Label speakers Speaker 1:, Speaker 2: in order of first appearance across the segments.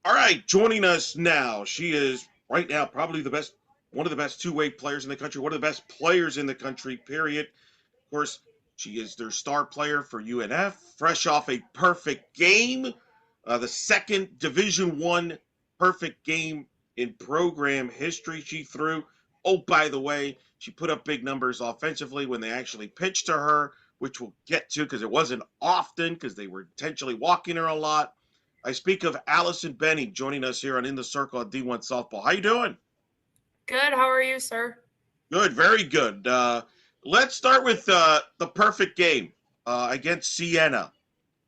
Speaker 1: All right, joining us now. She is right now probably one of the best two-way players in the country, one of the best players in the country, period. Of course, she is their star player for UNF, fresh off a perfect game, the second Division One perfect game in program history she threw. Oh, by the way, she put up big numbers offensively when they actually pitched to her, which we'll get to because it wasn't often because they were intentionally walking her a lot. I speak of Allison Benny joining us here on In the Circle at D1 Softball. How you doing?
Speaker 2: Good. How are you, sir?
Speaker 1: Good, very good. Let's start with the perfect game against Siena.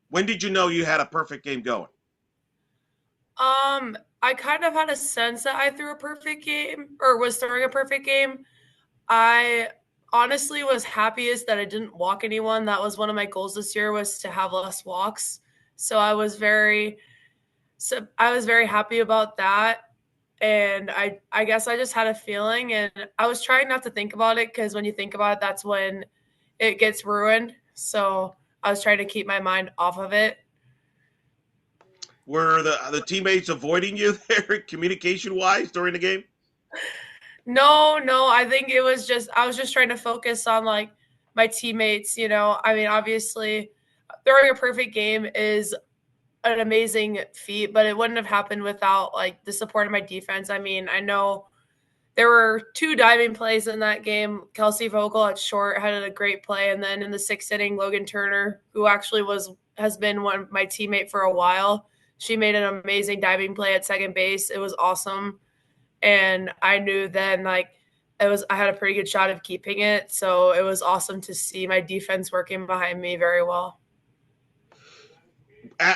Speaker 1: When did you know you had a perfect game going?
Speaker 2: I kind of had a sense that I threw a perfect game or was throwing a perfect game. I honestly was happiest that I didn't walk anyone. That was one of my goals this year was to have less walks. So I was very happy about that. And I guess I just had a feeling and I was trying not to think about it because when you think about it, that's when it gets ruined. So I was trying to keep my mind off of it.
Speaker 1: Were the teammates avoiding you there, communication wise, during the game?
Speaker 2: No, no, I think it was just I was just trying to focus on like my teammates, you know. I mean, obviously throwing a perfect game is an amazing feat, but it wouldn't have happened without like the support of my defense. I mean, I know there were two diving plays in that game. Kelsey Vogel at short had a great play, and then in the sixth inning, Logan Turner, who actually was has been one my teammate for a while, she made an amazing diving play at second base. It was awesome, and I knew then like I had a pretty good shot of keeping it. So it was awesome to see my defense working behind me very well.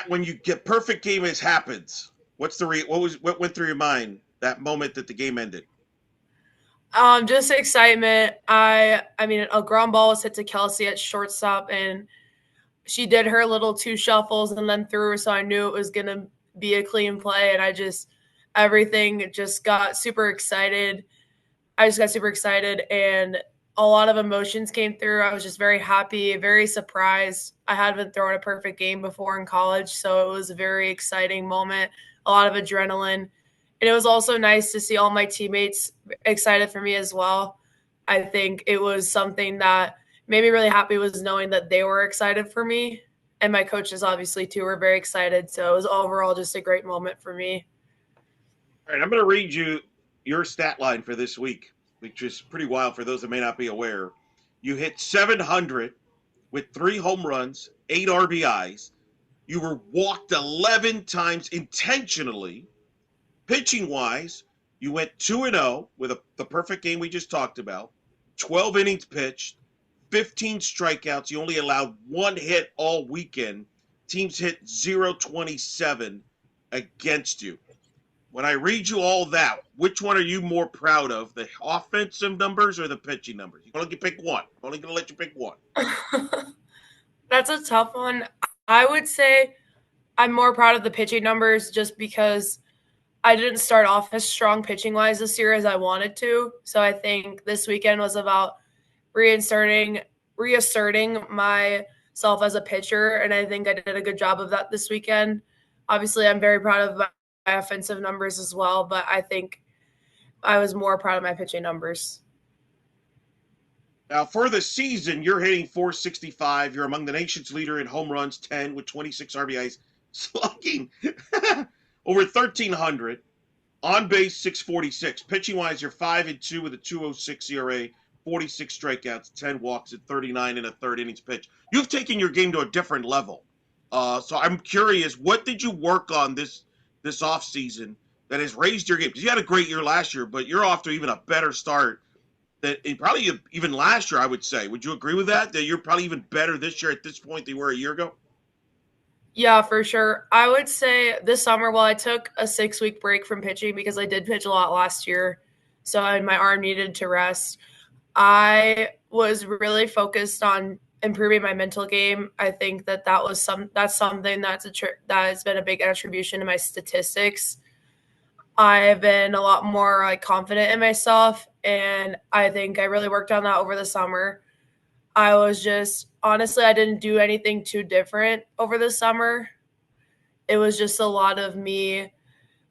Speaker 1: When you get perfect game as happens, what went through your mind that moment that the game ended?
Speaker 2: Just excitement. I mean a ground ball was hit to Kelsey at shortstop and she did her little two shuffles and then threw, so I knew it was gonna be a clean play and I just everything just got super excited. I just got super excited and a lot of emotions came through. I was just very happy, very surprised. I hadn't thrown a perfect game before in college, so it was a very exciting moment, a lot of adrenaline. And it was also nice to see all my teammates excited for me as well. I think it was something that made me really happy was knowing that they were excited for me. And my coaches obviously too were very excited. So it was overall just a great moment for me.
Speaker 1: All right, I'm going to read you your stat line for this week, which is pretty wild for those that may not be aware. You hit 700 with 3 home runs, 8 RBIs. You were walked 11 times intentionally. Pitching wise, you went 2-0 with the perfect game we just talked about, 12 innings pitched, 15 strikeouts. You only allowed one hit all weekend. Teams hit 0.27 against you. When I read you all that, which one are you more proud of, the offensive numbers or the pitching numbers? You can only pick one. I'm only going to let you pick one.
Speaker 2: That's a tough one. I would say I'm more proud of the pitching numbers just because I didn't start off as strong pitching wise this year as I wanted to. So I think this weekend was about reinserting, reasserting myself as a pitcher. And I think I did a good job of that this weekend. Obviously, I'm very proud of my offensive numbers as well, but I think I was more proud of my pitching numbers.
Speaker 1: Now, for the season, you're hitting 465. You're among the nation's leader in home runs, 10 with 26 RBIs, slugging over 1,300, on base 646. Pitching wise, you're 5-2 with a 206 ERA, 46 strikeouts, 10 walks, and 39 in a third innings pitch. You've taken your game to a different level. So I'm curious, what did you work on this off season that has raised your game? Because you had a great year last year, but you're off to even a better start that probably even last year. I would say. Would you agree with that? That you're probably even better this year at this point than you were a year ago.
Speaker 2: Yeah, for sure. I would say this summer, while I took a 6 week break from pitching because I did pitch a lot last year, so my arm needed to rest. I was really focused on improving my mental game. I think that's something that has been a big attribution to my statistics. I've been a lot more like confident in myself, and I think I really worked on that over the summer. I was just honestly, I didn't do anything too different over the summer. It was just a lot of me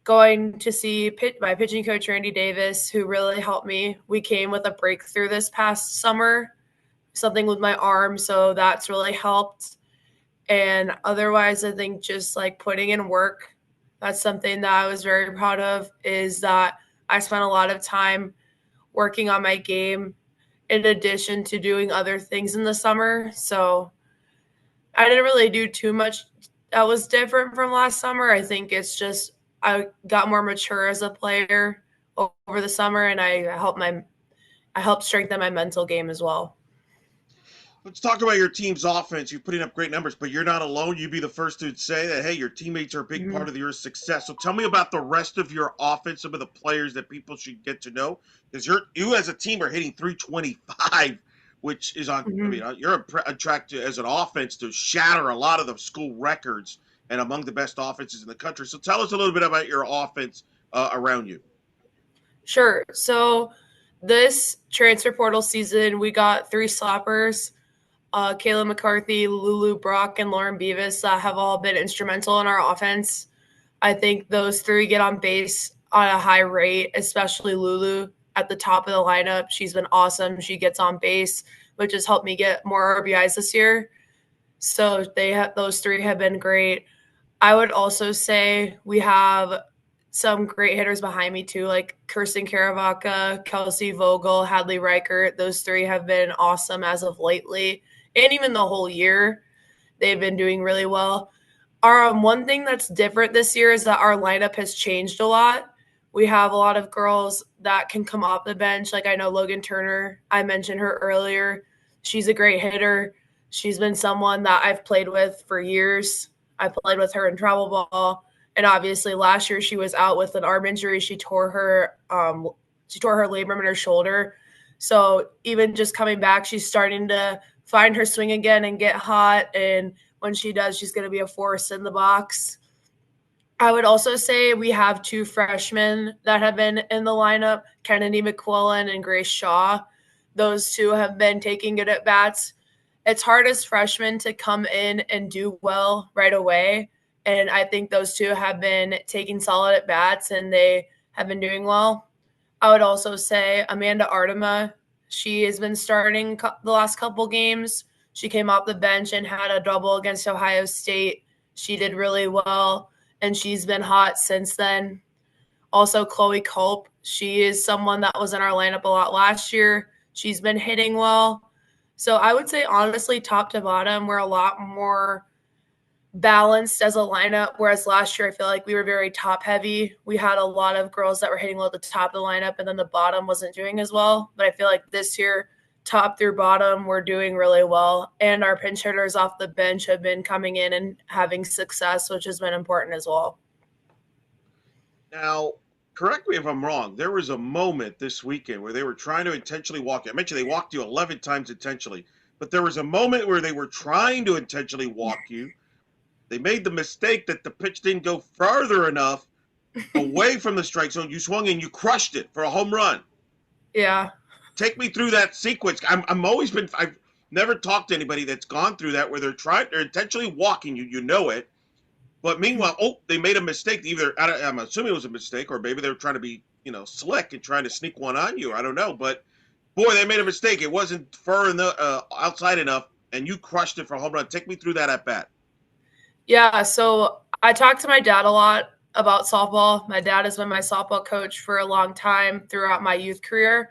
Speaker 2: going to see my pitching coach, Randy Davis, who really helped me. We came with a breakthrough this past summer, something with my arm, so that's really helped. And otherwise, I think just like putting in work, that's something that I was very proud of, is that I spent a lot of time working on my game in addition to doing other things in the summer. So I didn't really do too much that was different from last summer. I think it's just I got more mature as a player over the summer, and I helped strengthen my mental game as well.
Speaker 1: Let's talk about your team's offense. You're putting up great numbers, but you're not alone. You'd be the first to say that, hey, your teammates are a big
Speaker 2: Mm-hmm.
Speaker 1: part of your success. So tell me about the rest of your offense, some of the players that people should get to know. Because you as a team are hitting 325, which is on, I
Speaker 2: Mm-hmm.
Speaker 1: mean, you're on track to, as an offense, to shatter a lot of the school records and among the best offenses in the country. So tell us a little bit about your offense around you.
Speaker 2: Sure. So this transfer portal season, we got 3 slappers, Kayla McCarthy, Lulu Brock, and Lauren Beavis, that have all been instrumental in our offense. I think those 3 get on base on a high rate, especially Lulu at the top of the lineup. She's been awesome. She gets on base, which has helped me get more RBIs this year. So those 3 have been great. I would also say we have some great hitters behind me too, like Kirsten Caravaca, Kelsey Vogel, Hadley Reichert. Those 3 have been awesome as of lately, and even the whole year. They've been doing really well. Our one thing that's different this year is that our lineup has changed a lot. We have a lot of girls that can come off the bench. Like I know Logan Turner, I mentioned her earlier. She's a great hitter. She's been someone that I've played with for years. I played with her in travel ball, and obviously last year she was out with an arm injury. She tore her labrum in her shoulder. So even just coming back, she's starting to find her swing again and get hot. And when she does, she's going to be a force in the box. I would also say we have 2 freshmen that have been in the lineup, Kennedy McQuillan and Grace Shaw. Those 2 have been taking good at bats. It's hard as freshmen to come in and do well right away. And I think those 2 have been taking solid at bats and they have been doing well. I would also say Amanda Artema. She has been starting the last couple games. She came off the bench and had a double against Ohio State. She did really well, and she's been hot since then. Also, Chloe Culp. She is someone that was in our lineup a lot last year. She's been hitting well. So I would say, honestly, top to bottom, we're a lot more balanced as a lineup, whereas last year I feel like we were very top heavy. We had a lot of girls that were hitting well at the top of the lineup, and then the bottom wasn't doing as well. But I feel like this year, top through bottom, we're doing really well. And our pinch hitters off the bench have been coming in and having success, which has been important as well.
Speaker 1: Now, correct me if I'm wrong. There was a moment this weekend where they were trying to intentionally walk you. I mentioned they walked you 11 times intentionally, but there was a moment where they were trying to intentionally walk you. They made the mistake that the pitch didn't go farther enough away from the strike zone. You swung and you crushed it for a home run.
Speaker 2: Yeah.
Speaker 1: Take me through that sequence. I've never talked to anybody that's gone through that where they're intentionally walking you. You know it. But meanwhile, they made a mistake. Either I'm assuming it was a mistake, or maybe they were trying to be, slick and trying to sneak one on you. I don't know, but boy, they made a mistake. It wasn't far in the outside enough, and you crushed it for a home run. Take me through that at bat.
Speaker 2: Yeah. So I talked to my dad a lot about softball. My dad has been my softball coach for a long time throughout my youth career.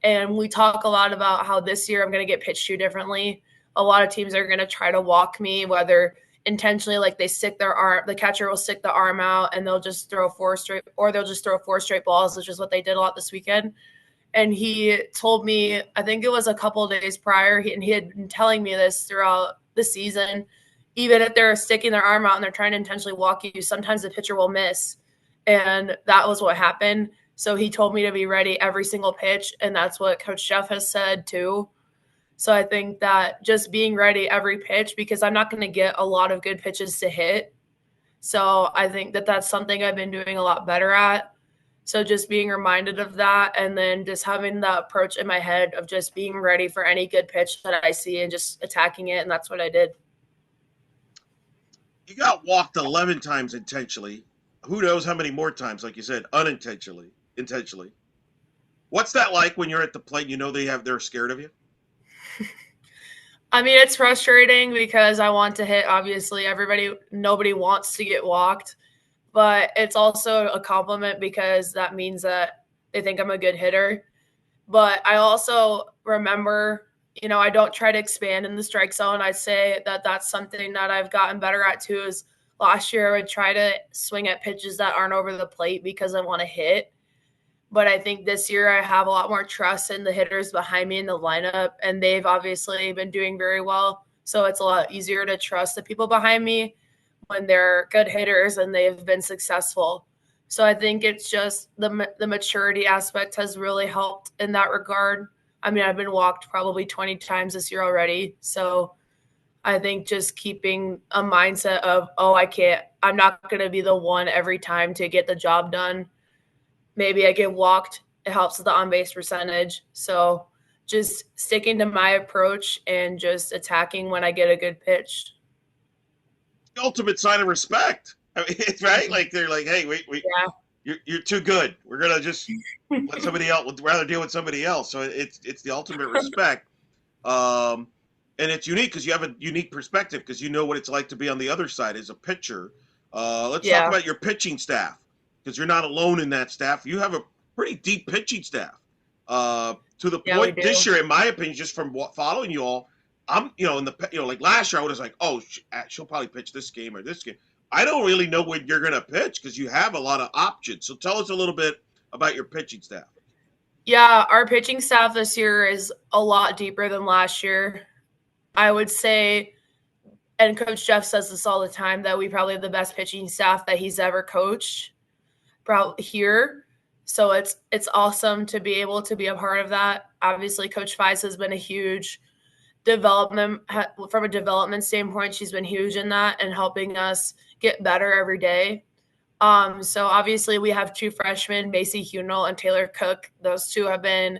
Speaker 2: And we talk a lot about how this year I'm going to get pitched to differently. A lot of teams are going to try to walk me, whether intentionally, like they stick their arm, the catcher will stick the arm out and they'll just throw 4 straight balls, which is what they did a lot this weekend. And he told me, I think it was a couple of days prior, and he had been telling me this throughout the season. Even if they're sticking their arm out and they're trying to intentionally walk you, sometimes the pitcher will miss. And that was what happened. So he told me to be ready every single pitch. And that's what Coach Jeff has said too. So I think that just being ready every pitch, because I'm not going to get a lot of good pitches to hit. So I think that that's something I've been doing a lot better at. So just being reminded of that, and then just having the approach in my head of just being ready for any good pitch that I see and just attacking it. And that's what I did.
Speaker 1: You got walked 11 times intentionally. who knows how many more times, like you said, unintentionally, intentionally. What's that like when you're at the plate? And you know they're scared of you.
Speaker 2: I mean, it's frustrating because I want to hit. Obviously, nobody wants to get walked, but it's also a compliment because that means that they think I'm a good hitter. But I also remember, I don't try to expand in the strike zone. I say that that's something that I've gotten better at too. Is last year I would try to swing at pitches that aren't over the plate because I want to hit. But I think this year I have a lot more trust in the hitters behind me in the lineup, and they've obviously been doing very well. So it's a lot easier to trust the people behind me when they're good hitters and they've been successful. So I think it's just the maturity aspect has really helped in that regard. I mean, I've been walked probably 20 times this year already. So I think just keeping a mindset of, oh, I'm not going to be the one every time to get the job done. Maybe I get walked. It helps with the on base percentage. So just sticking to my approach and just attacking when I get a good pitch.
Speaker 1: The ultimate sign of respect. I mean, it's right. Like they're like, hey, wait,
Speaker 2: Yeah.
Speaker 1: you're too good. We're gonna just let somebody else. Would rather deal with somebody else. So it's the ultimate respect. Um, and it's unique because you have a unique perspective because you know what it's like to be on the other side as a pitcher. Let's talk
Speaker 2: Yeah.
Speaker 1: about your pitching staff because you're not alone in that staff. You have a pretty deep pitching staff. To the
Speaker 2: Yeah, we
Speaker 1: point this
Speaker 2: do.
Speaker 1: year, in my opinion, just from following you all, I'm in the like last year I was like, oh, she'll probably pitch this game or this game. I don't really know when you're gonna pitch because you have a lot of options. So tell us a little bit about your pitching staff.
Speaker 2: Yeah, our pitching staff this year is a lot deeper than last year. I would say, and Coach Jeff says this all the time, that we probably have the best pitching staff that he's ever coached, probably here. So it's awesome to be able to be a part of that. Obviously, Coach Fies has been a huge development from a development standpoint. She's been huge in that and helping us get better every day. So obviously we have two freshmen, Macy Hunel and Taylor Cook. Those two have been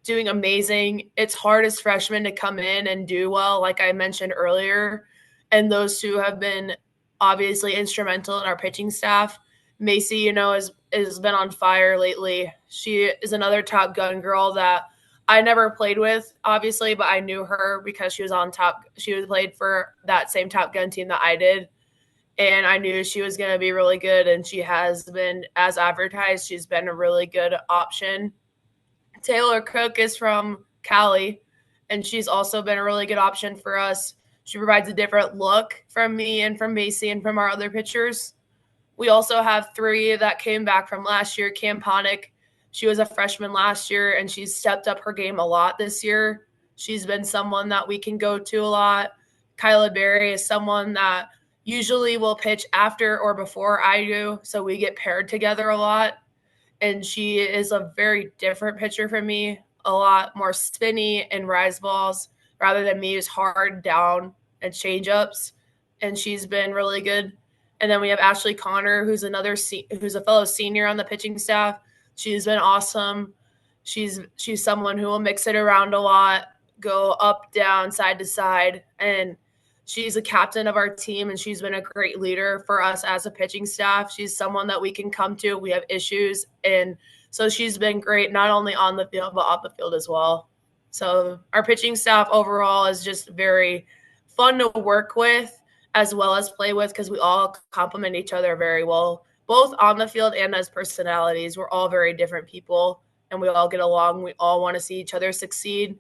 Speaker 2: doing amazing. It's hard as freshmen to come in and do well, like I mentioned earlier. And those two have been obviously instrumental in our pitching staff. Macy, has been on fire lately. She is another Top Gun girl that I never played with, obviously, but I knew her because she was on top. She was played for that same Top Gun team that I did, and I knew she was going to be really good, and she has been, as advertised, she's been a really good option. Taylor Cook is from Cali, and she's also been a really good option for us. She provides a different look from me and from Macy and from our other pitchers. We also have three that came back from last year. Cam Ponick, she was a freshman last year, and she's stepped up her game a lot this year. She's been someone that we can go to a lot. Kyla Berry is someone that usually will pitch after or before I do, so we get paired together a lot. And she is a very different pitcher from me, a lot more spinny and rise balls rather than me who's hard down and change ups. And she's been really good. And then we have Ashley Connor, who's who's a fellow senior on the pitching staff. She's been awesome. She's someone who will mix it around a lot, go up, down, side to side, and she's a captain of our team, and she's been a great leader for us as a pitching staff. She's someone that we can come to. We have issues, and so she's been great not only on the field but off the field as well. So our pitching staff overall is just very fun to work with as well as play with because we all complement each other very well, both on the field and as personalities. We're all very different people, and we all get along. We all want to see each other succeed,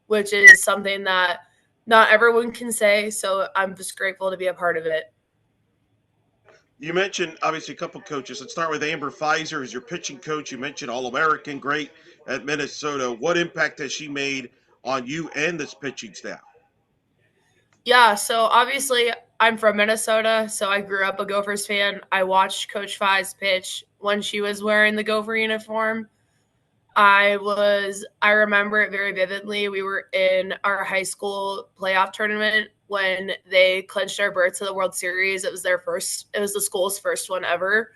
Speaker 2: which is something that not everyone can say. So I'm just grateful to be a part of it.
Speaker 1: You mentioned obviously a couple coaches. Let's start with Amber Pfizer as your pitching coach. You mentioned All American, great at Minnesota. What impact has she made on you and this pitching staff?
Speaker 2: Yeah, so obviously I'm from Minnesota, so I grew up a Gophers fan. I watched Coach Fies pitch when she was wearing the Gopher uniform. I remember it very vividly. We were in our high school playoff tournament when they clinched our berth to the World Series. It was the school's first one ever.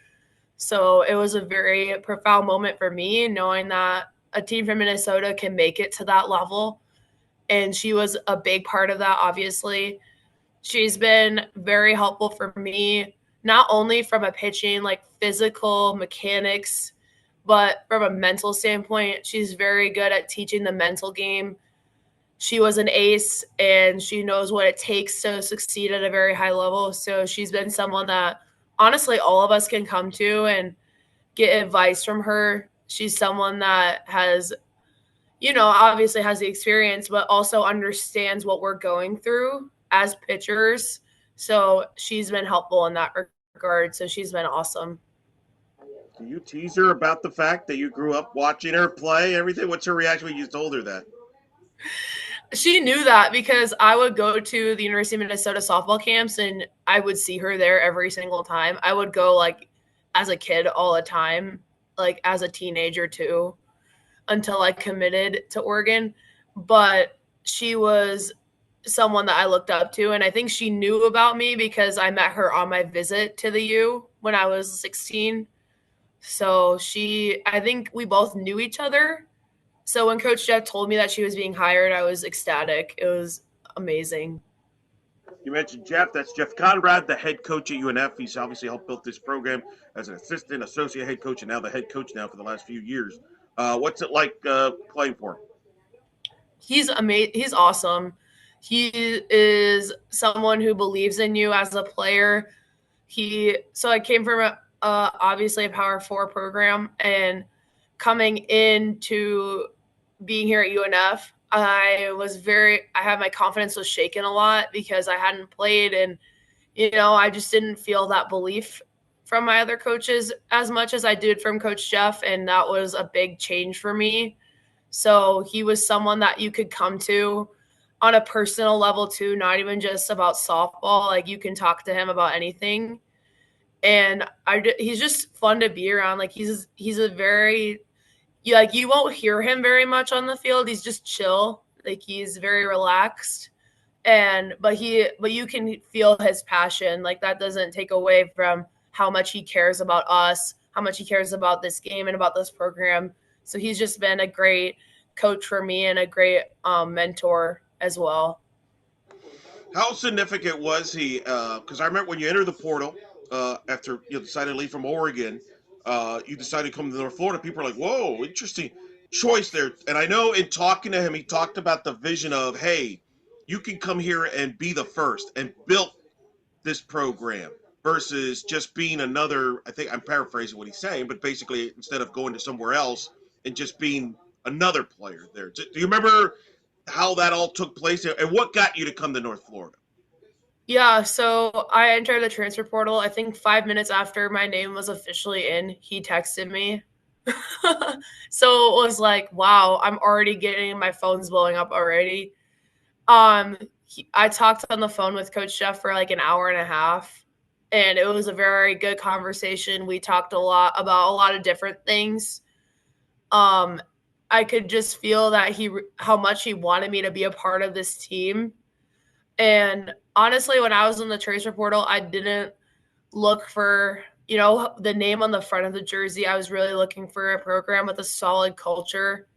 Speaker 2: So it was a very profound moment for me knowing that a team from Minnesota can make it to that level. And she was a big part of that, obviously. She's been very helpful for me not only from a pitching, like physical mechanics, but from a mental standpoint. She's very good at teaching the mental game. She was an ace and she knows what it takes to succeed at a very high level. So she's been someone that honestly all of us can come to and get advice from her. She's someone that has, obviously has the experience, but also understands what we're going through as pitchers. So she's been helpful in that regard. So she's been awesome.
Speaker 1: Do you tease her about the fact that you grew up watching her play? Everything. What's her reaction when you told her that?
Speaker 2: She knew that because I would go to the University of Minnesota softball camps and I would see her there every single time. I would go like as a kid all the time, like as a teenager too, until I committed to Oregon. But she was someone that I looked up to, and I think she knew about me because I met her on my visit to the U when I was 16. So I think we both knew each other. So when Coach Jeff told me that she was being hired, I was ecstatic. It was amazing.
Speaker 1: You mentioned Jeff. That's Jeff Conrad, the head coach at UNF. He's obviously helped build this program as an assistant, associate head coach, and now the head coach now for the last few years. What's it like playing for him?
Speaker 2: He's amazing. He's awesome. He is someone who believes in you as a player. I came from obviously a Power Four program, and coming into being here at UNF, I had my confidence was shaken a lot because I hadn't played, and I just didn't feel that belief from my other coaches as much as I did from Coach Jeff, and that was a big change for me. So he was someone that you could come to on a personal level too, not even just about softball. Like you can talk to him about anything, and he's just fun to be around. Like he's a very like you won't hear him very much on the field. He's just chill. Like he's very relaxed, but you can feel his passion. Like that doesn't take away from how much he cares about us, how much he cares about this game and about this program. So he's just been a great coach for me and a great mentor as well.
Speaker 1: How significant was he? Because I remember when you entered the portal after you decided to leave from Oregon, you decided to come to North Florida. People are like, "Whoa, interesting choice there." And I know in talking to him, he talked about the vision of, "Hey, you can come here and be the first and build this program versus just being another." I think I'm paraphrasing what he's saying, but basically, instead of going to somewhere else and just being another player there. Do you remember how that all took place and what got you to come to North Florida?
Speaker 2: Yeah, so I entered the transfer portal. I think 5 minutes after my name was officially in, he texted me. So it was like, wow, I'm already getting my phone's blowing up already. I talked on the phone with Coach Jeff for like an hour and a half, and it was a very good conversation. We talked a lot about a lot of different things. Um, I could just feel that how much he wanted me to be a part of this team. And honestly, when I was in the transfer portal, I didn't look for the name on the front of the jersey. I was really looking for a program with a solid culture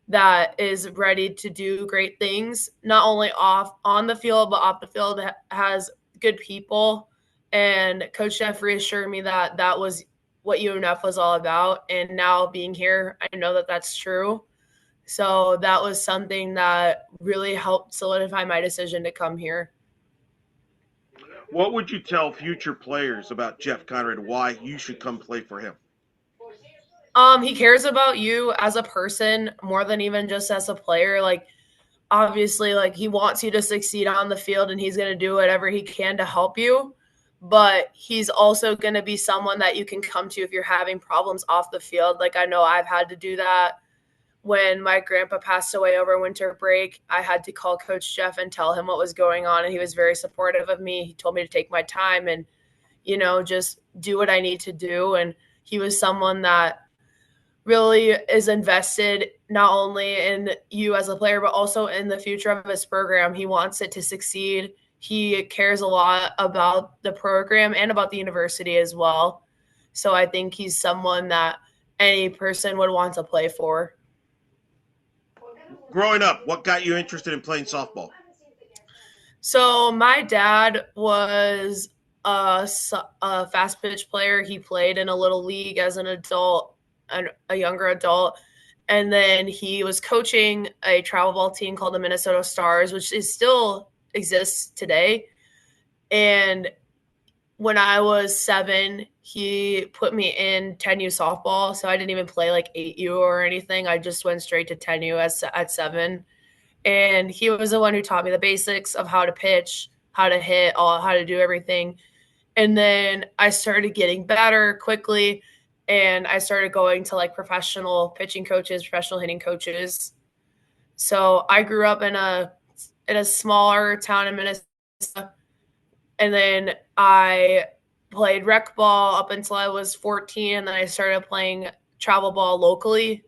Speaker 2: that is ready to do great things, not only off on the field, but off the field has good people. And Coach Jeff reassured me that that was what UNF was all about. And now being here, I know that that's true. So that was something that really helped solidify my decision to come here.
Speaker 1: What would you tell future players about Jeff Conrad? Why you should come play for him?
Speaker 2: He cares about you as a person more than even just as a player. Like obviously, like he wants you to succeed on the field and he's going to do whatever he can to help you. But he's also going to be someone that you can come to if you're having problems off the field. Like I know I've had to do that when my grandpa passed away over winter break. I had to call Coach Jeff and tell him what was going on, and he was very supportive of me. He told me to take my time and, just do what I need to do. And he was someone that really is invested not only in you as a player, but also in the future of his program. He wants it to succeed. He cares a lot about the program and about the university as well. So I think he's someone that any person would want to play for.
Speaker 1: Growing up, what got you interested in playing softball?
Speaker 2: So my dad was a fast pitch player. He played in a little league as an adult, a younger adult. And then he was coaching a travel ball team called the Minnesota Stars, which is still exists today. And when I was 7, he put me in 10U softball. So I didn't even play like 8U or anything. I just went straight to 10U at 7. And he was the one who taught me the basics of how to pitch, how to hit, how to do everything. And then I started getting better quickly, and I started going to like professional pitching coaches, professional hitting coaches. So I grew up in a smaller town in Minnesota, and then I played rec ball up until I was 14, and then I started playing travel ball locally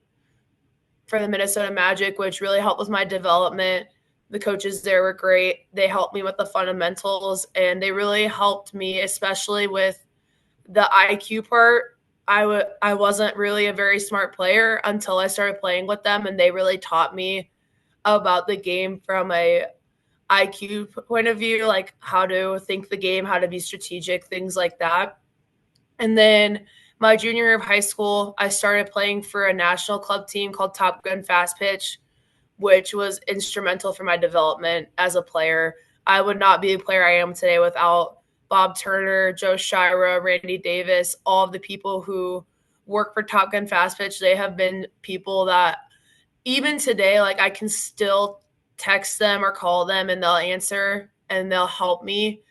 Speaker 2: for the Minnesota Magic, which really helped with my development. The coaches there were great. They helped me with the fundamentals, and they really helped me, especially with the IQ part. I wasn't really a very smart player until I started playing with them, and they really taught me about the game from a IQ point of view, like how to think the game, how to be strategic, things like that. And then my junior year of high school, I started playing for a national club team called Top Gun Fast Pitch, which was instrumental for my development as a player. I would not be the player I am today without Bob Turner, Joe Shira, Randy Davis, all of the people who work for Top Gun Fast Pitch. They have been people that even today, like I can still text them or call them and they'll answer and they'll help me.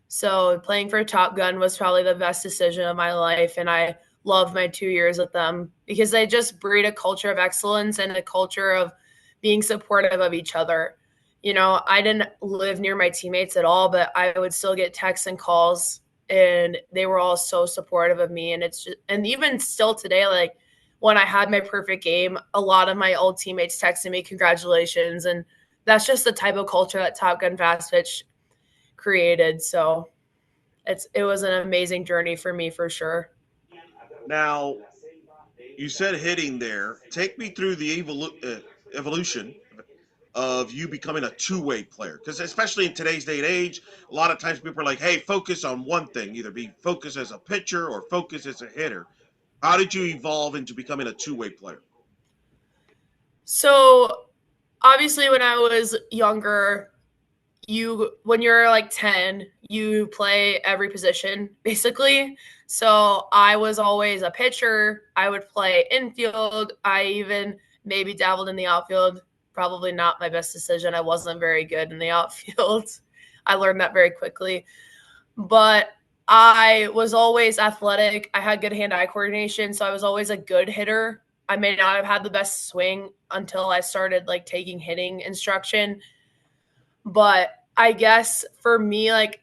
Speaker 2: So playing for Top Gun was probably the best decision of my life. And I loved my 2 years with them because they just breed a culture of excellence and a culture of being supportive of each other. You know, I didn't live near my teammates at all, but I would still get texts and calls, and they were all so supportive of me. And it's just, and even still today, like when I had my perfect game, a lot of my old teammates texted me congratulations. And that's just the type of culture that Top Gun Fast Pitch created. So it was an amazing journey for me for sure.
Speaker 1: Now, you said hitting there. Take me through the evolution of you becoming a two-way player, because especially in today's day and age, a lot of times people are like, hey, focus on one thing, either be focused as a pitcher or focus as a hitter. How did you evolve into becoming a two-way player?
Speaker 2: So obviously when I was younger, you when you're like 10, you play every position basically. So I was always a pitcher. I would play infield. I even maybe dabbled in the outfield. Probably not my best decision. I wasn't very good in the outfield. I learned that very quickly. But I was always athletic. I had good hand-eye coordination, so I was always a good hitter. I may not have had the best swing until I started like taking hitting instruction, but I guess for me, like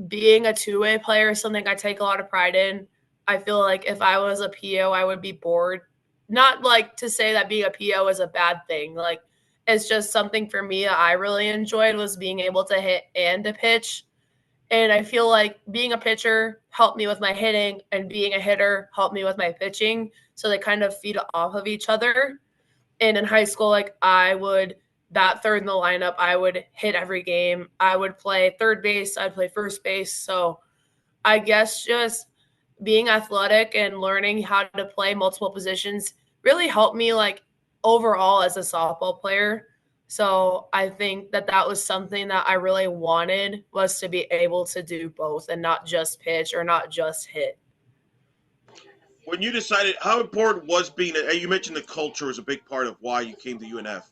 Speaker 2: being a two-way player is something I take a lot of pride in. I feel like if I was a PO, I would be bored. Not like to say that being a PO is a bad thing. Like it's just something for me that I really enjoyed was being able to hit and to pitch. And I feel like being a pitcher helped me with my hitting, and being a hitter helped me with my pitching. So they kind of feed off of each other. And in high school, like I would bat third in the lineup. I would hit every game. I would play third base. I'd play first base. So I guess just being athletic and learning how to play multiple positions really helped me like overall as a softball player. So I think that that was something that I really wanted, was to be able to do both and not just pitch or not just hit.
Speaker 1: When you decided, how important was being you mentioned the culture was a big part of why you came to UNF,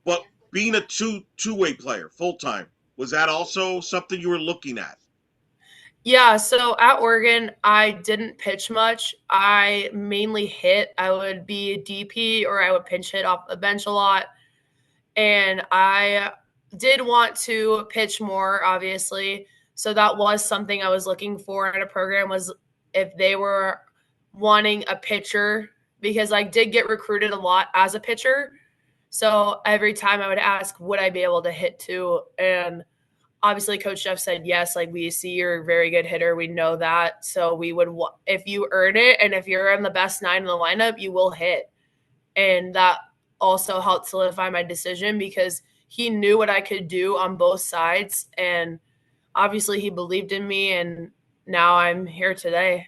Speaker 1: but being a two-way player full time, was that also something you were looking at?
Speaker 2: Yeah, so at Oregon, I didn't pitch much. I mainly hit. I would be DP or I would pinch hit off the bench a lot. And I did want to pitch more, obviously. So that was something I was looking for in a program, was if they were wanting a pitcher, because I did get recruited a lot as a pitcher. So every time I would ask, would I be able to hit too? And obviously Coach Jeff said yes, like we see you're a very good hitter, we know that, so we would, if you earn it and if you're in the best 9 in the lineup, you will hit. And that also helped solidify my decision because he knew what I could do on both sides, and obviously he believed in me, and now I'm here today.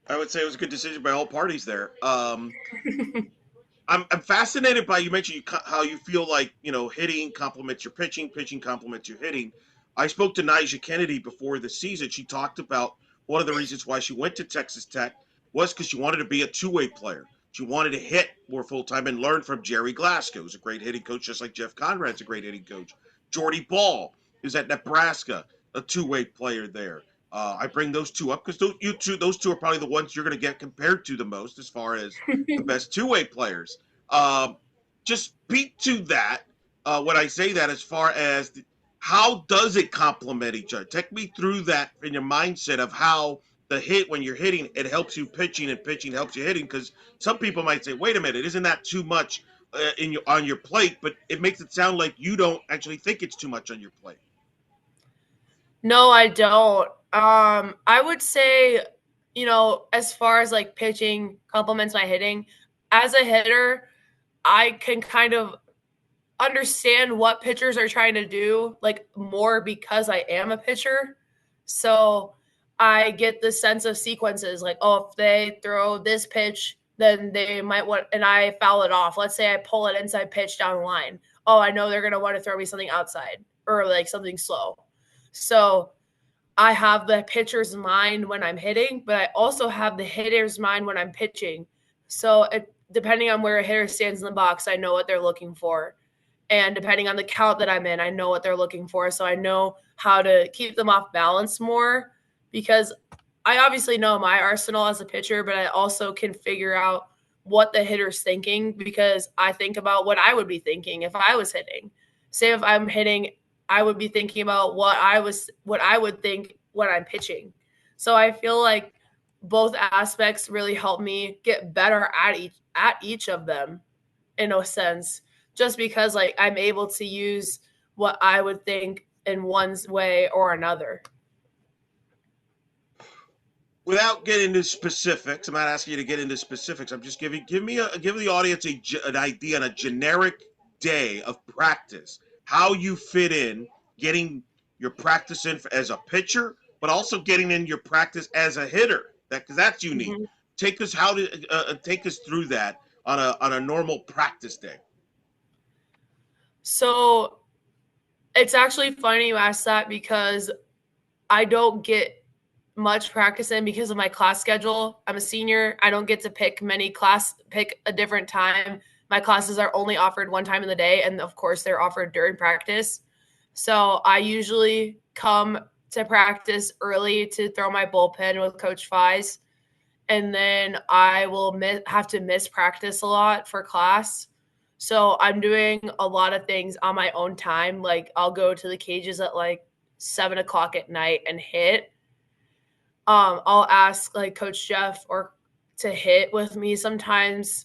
Speaker 1: I would say it was a good decision by all parties there. I'm fascinated by you mentioned how you feel like hitting complements your pitching, pitching complements your hitting. I spoke to Nija Kennedy before the season. She talked about one of the reasons why she went to Texas Tech was because she wanted to be a two-way player. She wanted to hit more full time and learn from Jerry Glasgow, who's a great hitting coach, just like Jeff Conrad's a great hitting coach. Jordy Ball is at Nebraska, a two-way player there. I bring those two up because those two are probably the ones you're going to get compared to the most as far as the best two-way players. Um, just speak to that when I say that, as far as how does it complement each other? Take me through that in your mindset of how the hit when you're hitting it helps you pitching and pitching helps you hitting. Because some people might say, "Wait a minute, isn't that too much on your plate?" But it makes it sound like you don't actually think it's too much on your plate.
Speaker 2: No, I don't. I would say, as far as like pitching complements my hitting, as a hitter, I can kind of understand what pitchers are trying to do, like more because I am a pitcher. So I get the sense of sequences, like, oh, if they throw this pitch, then they might want, and I foul it off. Let's say I pull an inside pitch down the line. Oh, I know they're going to want to throw me something outside or like something slow. So I have the pitcher's mind when I'm hitting, but I also have the hitter's mind when I'm pitching. So depending on where a hitter stands in the box, I know what they're looking for. And depending on the count that I'm in, I know what they're looking for. So I know how to keep them off balance more because I obviously know my arsenal as a pitcher, but I also can figure out what the hitter's thinking because I think about what I would be thinking if I was hitting. Say if I'm hitting, I would be thinking about what I would think when I'm pitching. So I feel like both aspects really help me get better at each of them in a sense, just because like I'm able to use what I would think in one's way or another.
Speaker 1: Without getting into specifics, I'm not asking you to get into specifics. I'm just give the audience an idea on a generic day of practice, how you fit in, getting your practice in as a pitcher, but also getting in your practice as a hitter. Because that's unique.
Speaker 2: Mm-hmm.
Speaker 1: Take us through that on a normal practice day.
Speaker 2: So it's actually funny you asked that because I don't get much practice in because of my class schedule. I'm a senior. I don't get to pick a different time. My classes are only offered one time in the day, and of course, they're offered during practice. So I usually come to practice early to throw my bullpen with Coach Fies, and then I will have to miss practice a lot for class. So I'm doing a lot of things on my own time. Like I'll go to the cages at like 7 o'clock at night and hit. I'll ask like Coach Jeff or to hit with me sometimes,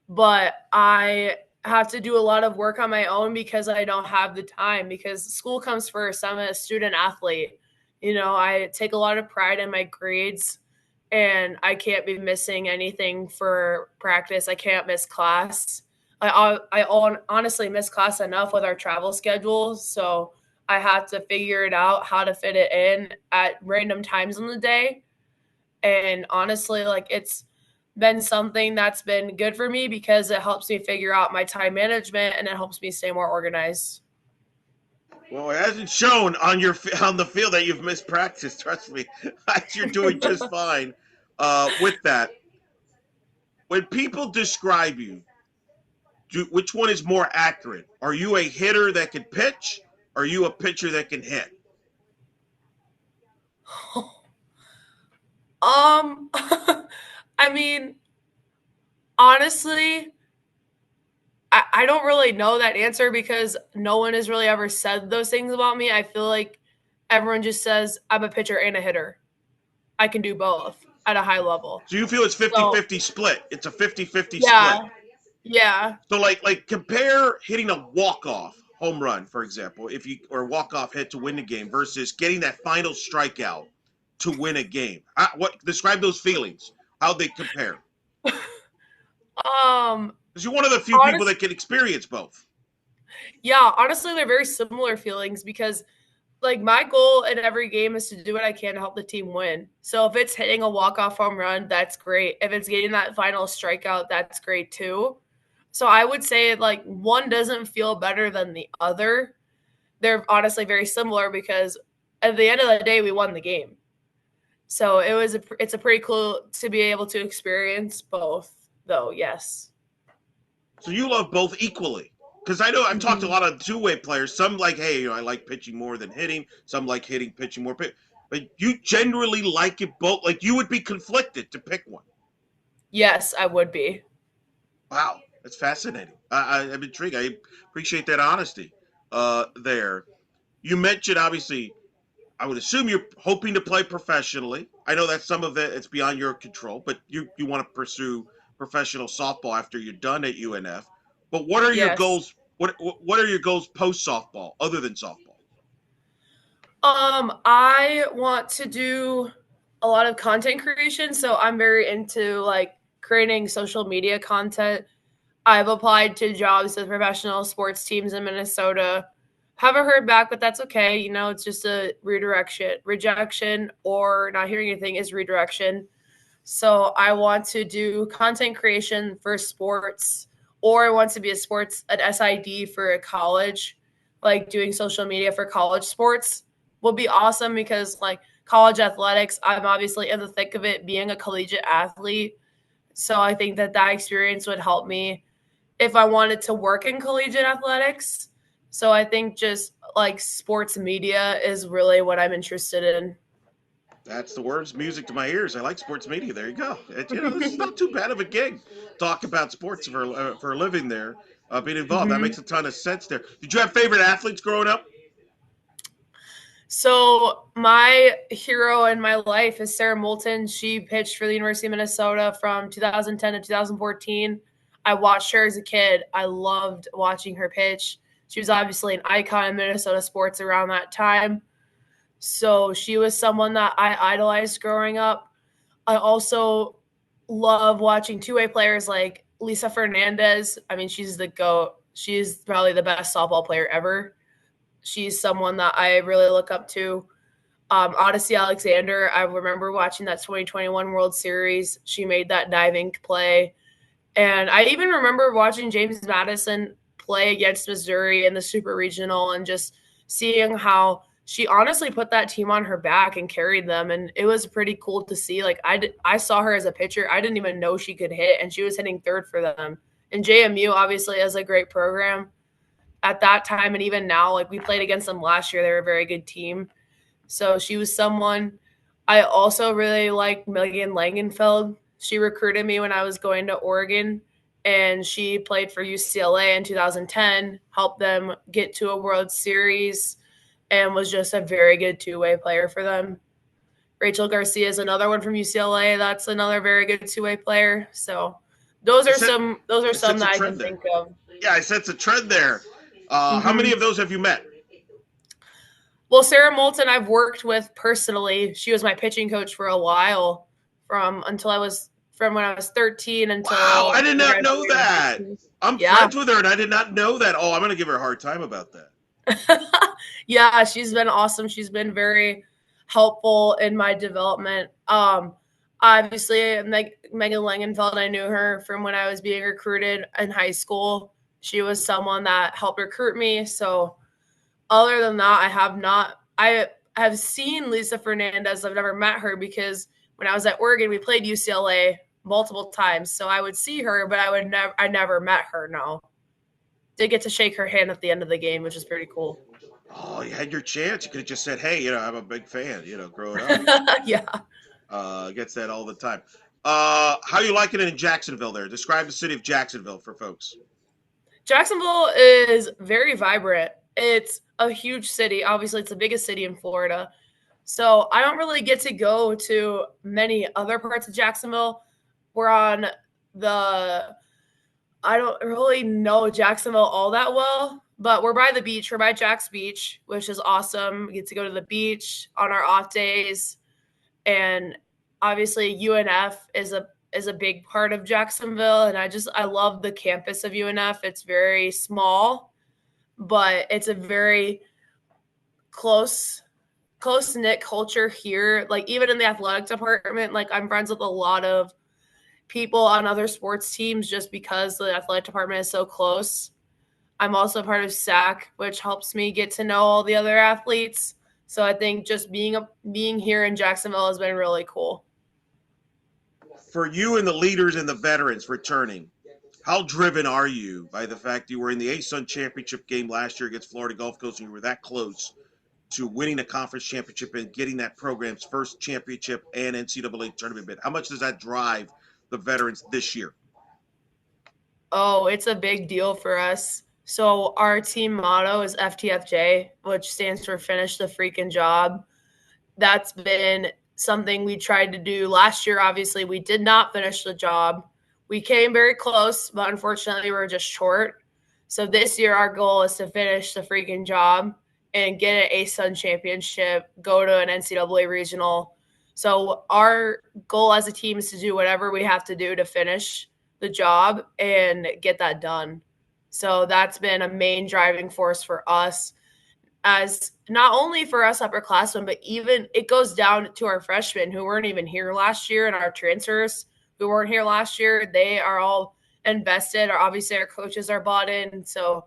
Speaker 2: but I have to do a lot of work on my own because I don't have the time because school comes first. I'm a student athlete. I take a lot of pride in my grades and I can't be missing anything for practice. I can't miss class. Honestly miss class enough with our travel schedule. So I have to figure it out how to fit it in at random times in the day. And honestly, like it's been something that's been good for me because it helps me figure out my time management and it helps me stay more organized.
Speaker 1: Well, it hasn't shown on the field that you've missed practice. Trust me, you're doing just fine with that. When people describe you, which one is more accurate? Are you a hitter that can pitch? Or are you a pitcher that can hit?
Speaker 2: I mean, honestly, I don't really know that answer because no one has really ever said those things about me. I feel like everyone just says I'm a pitcher and a hitter. I can do both at a high level.
Speaker 1: So you feel it's
Speaker 2: So
Speaker 1: 50-50 split. It's a 50-50
Speaker 2: yeah,
Speaker 1: split.
Speaker 2: yeah.
Speaker 1: So like compare hitting a walk-off home run, for example, if you or walk-off hit to win the game versus getting that final strikeout to win a game. What describe those feelings? How they compare?
Speaker 2: Um,
Speaker 1: Because you're one of the few people
Speaker 2: honest,
Speaker 1: that can experience both.
Speaker 2: yeah. Honestly, they're very similar feelings because like my goal in every game is to do what I can to help the team win. So if it's hitting a walk-off home run, that's great. If it's getting that final strikeout, that's great too. So I would say like one doesn't feel better than the other. They're honestly very similar because at the end of the day, we won the game. So it's a pretty cool to be able to experience both, though. Yes.
Speaker 1: So you love both equally. Because I know I've talked to a
Speaker 2: Mm-hmm.
Speaker 1: lot of two-way players. Some like, hey, I like pitching more than hitting. Some like hitting, pitching more. But you generally like it both. Like you would be conflicted to pick one.
Speaker 2: Yes, I would be.
Speaker 1: Wow, that's fascinating. I'm intrigued. I appreciate that honesty there. You mentioned obviously I would assume you're hoping to play professionally. I know that some of it's beyond your control, but you want to pursue professional softball after you're done at UNF. But what are your
Speaker 2: Yes.
Speaker 1: goals? What are your goals post softball other than softball?
Speaker 2: I want to do a lot of content creation, so I'm very into like creating social media content. I've applied to jobs with professional sports teams in Minnesota. Haven't heard back, but that's okay. You know, it's just a rejection, or not hearing anything is redirection. So I want to do content creation for sports, or I want to be an SID for a college, like doing social media for college sports will be awesome because like college athletics, I'm obviously in the thick of it being a collegiate athlete. So I think that that experience would help me if I wanted to work in collegiate athletics. So I think just like sports media is really what I'm interested in.
Speaker 1: That's the words music to my ears. I like sports media. There you go. This is not too bad of a gig. Talk about sports for a living there. Being involved that
Speaker 2: Mm-hmm.
Speaker 1: makes a ton of sense there. Did you have favorite athletes growing up?
Speaker 2: So my hero in my life is Sarah Moulton. She pitched for the University of Minnesota from 2010 to 2014. I watched her as a kid. I loved watching her pitch. She was obviously an icon in Minnesota sports around that time. So she was someone that I idolized growing up. I also love watching two-way players like Lisa Fernandez. I mean, she's the GOAT. She's probably the best softball player ever. She's someone that I really look up to. Odyssey Alexander, I remember watching that 2021 World Series. She made that diving play. And I even remember watching James Madison play against Missouri in the Super Regional and just seeing how she honestly put that team on her back and carried them. And it was pretty cool to see. Like, I saw her as a pitcher. I didn't even know she could hit, and she was hitting third for them. And JMU obviously has a great program at that time. And even now, like, we played against them last year. They're a very good team. So she was someone. I also really like Megan Langenfeld. She recruited me when I was going to Oregon, and she played for UCLA in 2010, helped them get to a World Series, and was just a very good two-way player for them. Rachel Garcia is another one from UCLA. That's another very good two-way player. So those
Speaker 1: I
Speaker 2: are
Speaker 1: said
Speaker 2: some those are
Speaker 1: I
Speaker 2: some
Speaker 1: sense a
Speaker 2: that I can
Speaker 1: trend there.
Speaker 2: think of.
Speaker 1: Yeah, I sense a trend there. How many
Speaker 2: Mm-hmm.
Speaker 1: of those have you met?
Speaker 2: Well, Sarah Moulton, I've worked with personally. She was my pitching coach for a while, from when I was 13
Speaker 1: Wow, I
Speaker 2: until
Speaker 1: did
Speaker 2: I
Speaker 1: not know
Speaker 2: graduated high
Speaker 1: that.
Speaker 2: school.
Speaker 1: I'm
Speaker 2: Yeah.
Speaker 1: friends with her, and I did not know that. Oh, I'm gonna give her a hard time about that.
Speaker 2: Yeah, she's been awesome. She's been very helpful in my development. Obviously, Megan Langenfeld, I knew her from when I was being recruited in high school. She was someone that helped recruit me. So other than that, I have not. I have seen Lisa Fernandez. I've never met her because when I was at Oregon, we played UCLA multiple times. So I would see her, but I never met her. No, did get to shake her hand at the end of the game, which is pretty cool.
Speaker 1: Oh, you had your chance. You could have just said, "Hey, I'm a big fan." Growing up,
Speaker 2: Yeah,
Speaker 1: gets that all the time. How you liking it in Jacksonville? There, describe the city of Jacksonville for folks.
Speaker 2: Jacksonville is very vibrant. It's a huge city. Obviously, it's the biggest city in Florida. So I don't really get to go to many other parts of Jacksonville. We're on the I don't really know Jacksonville all that well, but we're by the beach. We're by Jack's Beach, which is awesome. We get to go to the beach on our off days, and obviously UNF is a big part of Jacksonville, and I love the campus of UNF. It's very small, but it's a very close close knit culture here. Like even in the athletic department, like I'm friends with a lot of people on other sports teams just because the athletic department is so close. I'm also part of SAC, which helps me get to know all the other athletes. So I think just being here in Jacksonville has been really cool.
Speaker 1: For you and the leaders and the veterans returning, how driven are you by the fact you were in the ASUN championship game last year against Florida Gulf Coast and you were that close to winning a conference championship and getting that program's first championship and NCAA tournament bid? How much does that drive the veterans this year?
Speaker 2: Oh, it's a big deal for us. So our team motto is FTFJ, which stands for finish the freaking job. That's been something we tried to do last year. Obviously, we did not finish the job. We came very close, but unfortunately, we were just short. So this year, our goal is to finish the freaking job and get an ASUN championship, go to an NCAA regional. So our goal as a team is to do whatever we have to do to finish the job and get that done. So that's been a main driving force for us, as not only for us upperclassmen, but even it goes down to our freshmen who weren't even here last year and our transfers who weren't here last year. They are all invested, or obviously our coaches are bought in. So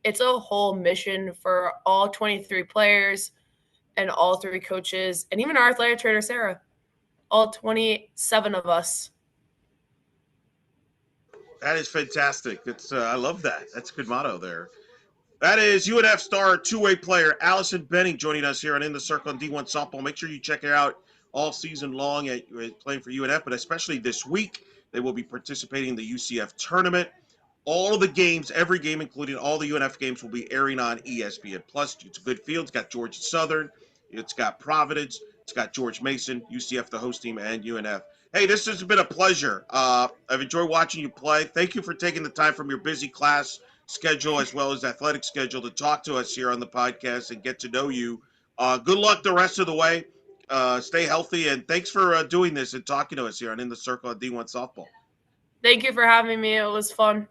Speaker 2: it's a whole mission for all 23 players and all three coaches, and even our athletic trainer, Sarah, all 27 of us.
Speaker 1: That is fantastic. It's I love that. That's a good motto there. That is UNF star two-way player Allison Benning joining us here on In the Circle on D1 Softball. Make sure you check her out all season long at playing for UNF, but especially this week. They will be participating in the UCF tournament. All of the games, every game, including all the UNF games, will be airing on ESPN Plus. It's a good field. It's got Georgia Southern, it's got Providence, it's got George Mason, UCF, the host team, and UNF. Hey, this has been a pleasure. I've enjoyed watching you play. Thank you for taking the time from your busy class schedule as well as athletic schedule to talk to us here on the podcast and get to know you. Good luck the rest of the way. Stay healthy, and thanks for doing this and talking to us here on In the Circle at D1 Softball.
Speaker 2: Thank you for having me. It was fun.